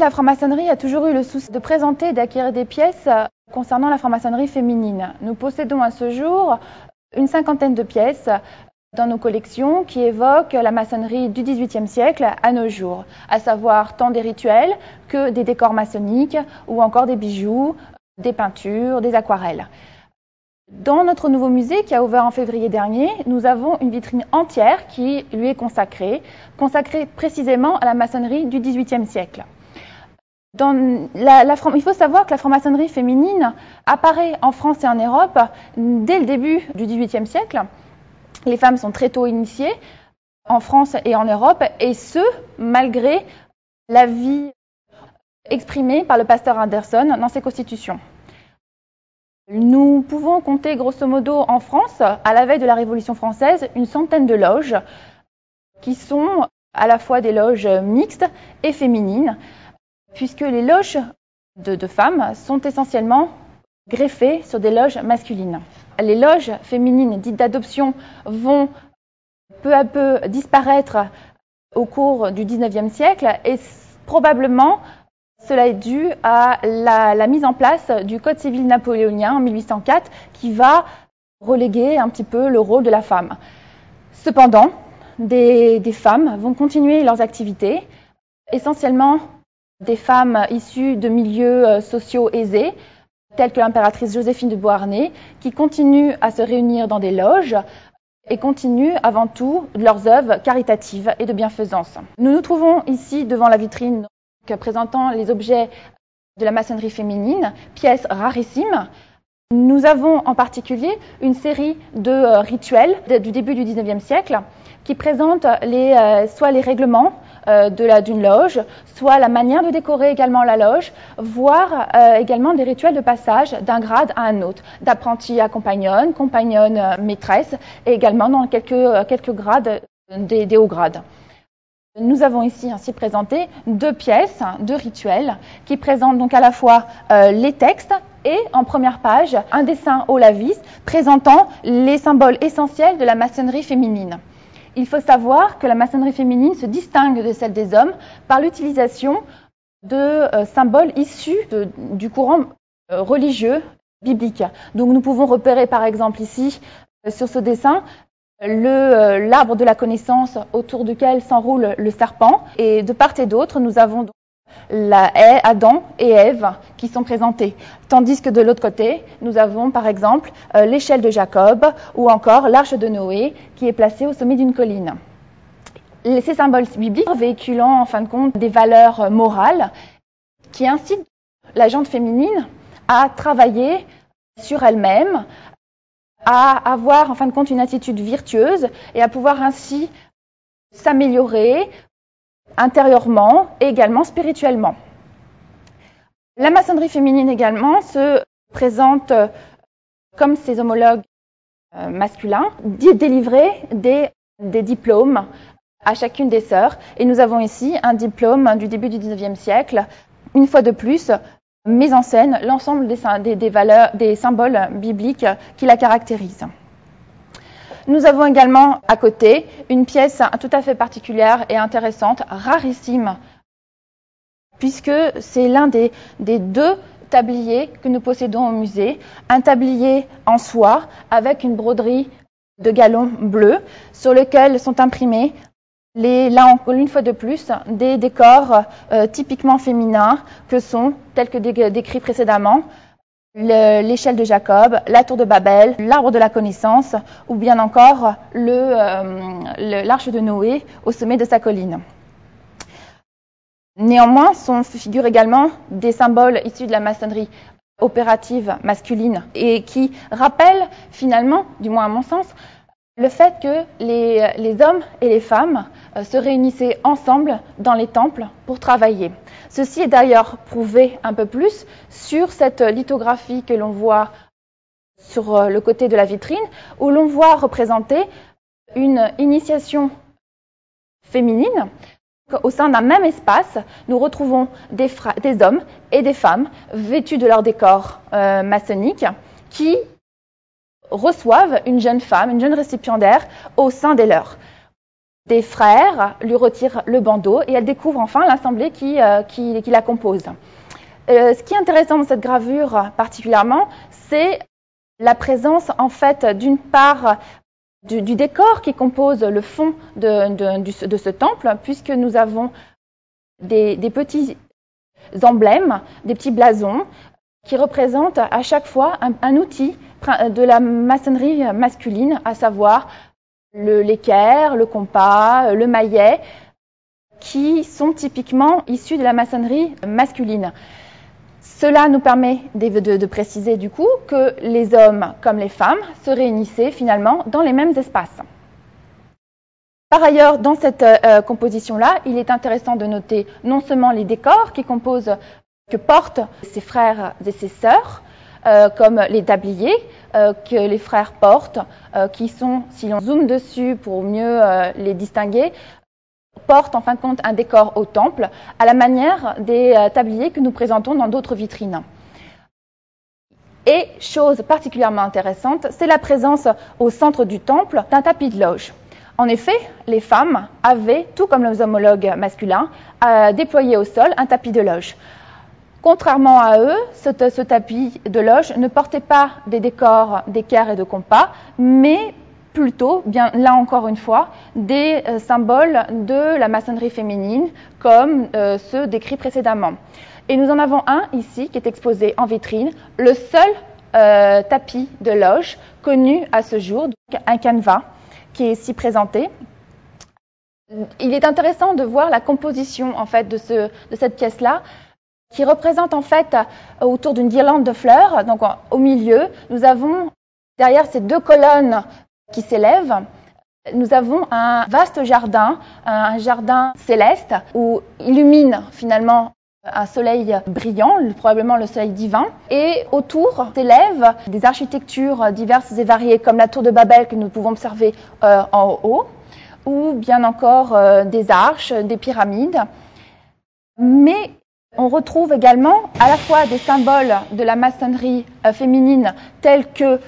la franc-maçonnerie a toujours eu le souci de présenter et d'acquérir des pièces concernant la franc-maçonnerie féminine. Nous possédons à ce jour une cinquantaine de pièces dans nos collections qui évoquent la maçonnerie du XVIIIe siècle à nos jours, à savoir tant des rituels que des décors maçonniques ou encore des bijoux, des peintures, des aquarelles. Dans notre nouveau musée qui a ouvert en février dernier, nous avons une vitrine entière qui lui est consacrée précisément à la maçonnerie du XVIIIe siècle. Il faut savoir que la franc-maçonnerie féminine apparaît en France et en Europe dès le début du XVIIIe siècle. Les femmes sont très tôt initiées en France et en Europe, et ce, malgré l'avis exprimé par le pasteur Anderson dans ses constitutions. Nous pouvons compter grosso modo en France, à la veille de la Révolution française, une centaine de loges qui sont à la fois des loges mixtes et féminines, puisque les loges de femmes sont essentiellement greffées sur des loges masculines. Les loges féminines dites d'adoption vont peu à peu disparaître au cours du XIXe siècle et probablement cela est dû à la mise en place du Code civil napoléonien en 1804 qui va reléguer un petit peu le rôle de la femme. Cependant, des femmes vont continuer leurs activités, essentiellement des femmes issues de milieux sociaux aisés, telles que l'impératrice Joséphine de Beauharnais, qui continuent à se réunir dans des loges et continuent avant tout leurs œuvres caritatives et de bienfaisance. Nous nous trouvons ici devant la vitrine présentant les objets de la maçonnerie féminine, pièces rarissimes. Nous avons en particulier une série de rituels du début du XIXe siècle qui présentent soit les règlements d'une loge, soit la manière de décorer également la loge, voire également des rituels de passage d'un grade à un autre, d'apprenti à compagnonne, maîtresse, et également dans quelques grades des hauts grades. Nous avons ici ainsi présenté deux pièces, deux rituels, qui présentent donc à la fois les textes et en première page un dessin au lavis présentant les symboles essentiels de la maçonnerie féminine. Il faut savoir que la maçonnerie féminine se distingue de celle des hommes par l'utilisation de symboles issus du courant religieux biblique. Donc nous pouvons repérer par exemple ici, sur ce dessin, l'arbre de la connaissance autour duquel s'enroule le serpent. Et de part et d'autre, nous avons donc Adam et Ève qui sont présentés. Tandis que de l'autre côté, nous avons par exemple l'échelle de Jacob ou encore l'arche de Noé qui est placée au sommet d'une colline. Ces symboles bibliques véhiculant en fin de compte des valeurs morales qui incitent la gente féminine à travailler sur elle-même, à avoir en fin de compte une attitude virtueuse et à pouvoir ainsi s'améliorer intérieurement et également spirituellement. La maçonnerie féminine également se présente comme ses homologues masculins, délivrer des diplômes à chacune des sœurs. Et nous avons ici un diplôme du début du XIXe siècle, une fois de plus, met en scène l'ensemble des symboles bibliques qui la caractérisent. Nous avons également à côté une pièce tout à fait particulière et intéressante, rarissime, puisque c'est l'un des deux tabliers que nous possédons au musée, un tablier en soie avec une broderie de galon bleu sur lequel sont imprimés là, une fois de plus, des décors typiquement féminins que sont, tels que décrits précédemment, l'échelle de Jacob, la tour de Babel, l'arbre de la connaissance, ou bien encore l'arche de Noé au sommet de sa colline. Néanmoins, figurent également des symboles issus de la maçonnerie opérative masculine et qui rappellent finalement, du moins à mon sens, le fait que les hommes et les femmes se réunissaient ensemble dans les temples pour travailler. Ceci est d'ailleurs prouvé un peu plus sur cette lithographie que l'on voit sur le côté de la vitrine, où l'on voit représenter une initiation féminine. Au sein d'un même espace, nous retrouvons des hommes et des femmes vêtus de leur décor maçonnique qui reçoivent une jeune femme, une jeune récipiendaire au sein des leurs. des frères lui retirent le bandeau et elle découvre enfin l'assemblée qui la compose. Ce qui est intéressant dans cette gravure particulièrement, c'est la présence en fait d'une part du décor qui compose le fond de ce temple, puisque nous avons des petits emblèmes, des petits blasons qui représentent à chaque fois un outil de la maçonnerie masculine, à savoir l'équerre, le compas, le maillet, qui sont typiquement issus de la maçonnerie masculine. Cela nous permet de préciser du coup que les hommes comme les femmes se réunissaient finalement dans les mêmes espaces. Par ailleurs, dans cette composition-là, il est intéressant de noter non seulement les décors que portent ses frères et ses sœurs, comme les tabliers que les frères portent, qui sont, si l'on zoome dessus pour mieux les distinguer, portent en fin de compte un décor au temple, à la manière des tabliers que nous présentons dans d'autres vitrines. Et chose particulièrement intéressante, c'est la présence au centre du temple d'un tapis de loge. En effet, les femmes avaient, tout comme leurs homologues masculins, déployé au sol un tapis de loge. Contrairement à eux, ce tapis de loge ne portait pas des décors d'équerre et de compas, mais plutôt, bien là encore une fois, des symboles de la maçonnerie féminine, comme ceux décrits précédemment. Et nous en avons un ici qui est exposé en vitrine, le seul tapis de loge connu à ce jour, donc un canevas qui est ici présenté. Il est intéressant de voir la composition en fait de cette pièce-là, qui représente en fait autour d'une guirlande de fleurs. Donc au milieu, nous avons derrière ces deux colonnes qui s'élèvent, nous avons un vaste jardin, un jardin céleste où illumine finalement un soleil brillant, probablement le soleil divin, et autour s'élèvent des architectures diverses et variées comme la tour de Babel que nous pouvons observer en haut, ou bien encore des arches, des pyramides. Mais on retrouve également à la fois des symboles de la maçonnerie féminine tels que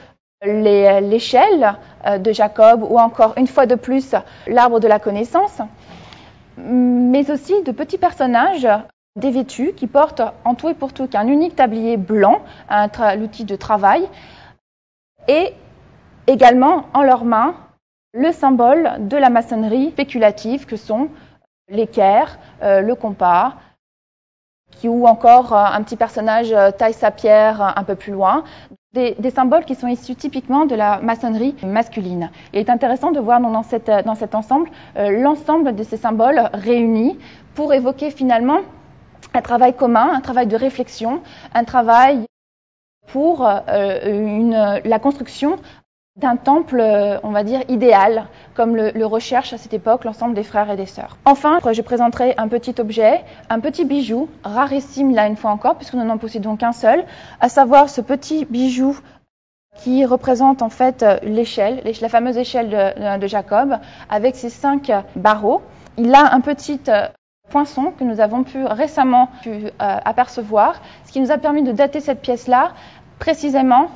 l'échelle de Jacob ou encore une fois de plus l'arbre de la connaissance, mais aussi de petits personnages dévêtus qui portent en tout et pour tout qu'un unique tablier blanc, l'outil de travail, et également en leurs mains le symbole de la maçonnerie spéculative que sont l'équerre, le compas, ou encore un petit personnage taille sa pierre un peu plus loin, des symboles qui sont issus typiquement de la maçonnerie masculine. Il est intéressant de voir dans cet ensemble l'ensemble de ces symboles réunis pour évoquer finalement un travail commun, un travail de réflexion, un travail pour la construction d'un temple, on va dire, idéal, comme le recherche à cette époque l'ensemble des frères et des sœurs. Enfin, je présenterai un petit objet, un petit bijou, rarissime là une fois encore, puisque nous n'en possédons qu'un seul, à savoir ce petit bijou qui représente en fait l'échelle, la fameuse échelle de Jacob, avec ses 5 barreaux. Il a un petit poinçon que nous avons récemment pu apercevoir, ce qui nous a permis de dater cette pièce-là précisément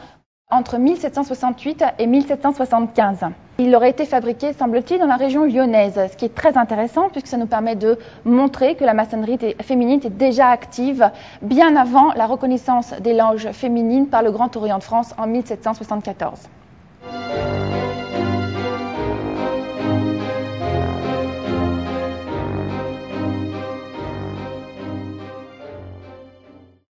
entre 1768 et 1775. Il aurait été fabriqué, semble-t-il, dans la région lyonnaise, ce qui est très intéressant puisque ça nous permet de montrer que la maçonnerie féminine était déjà active bien avant la reconnaissance des loges féminines par le Grand Orient de France en 1774.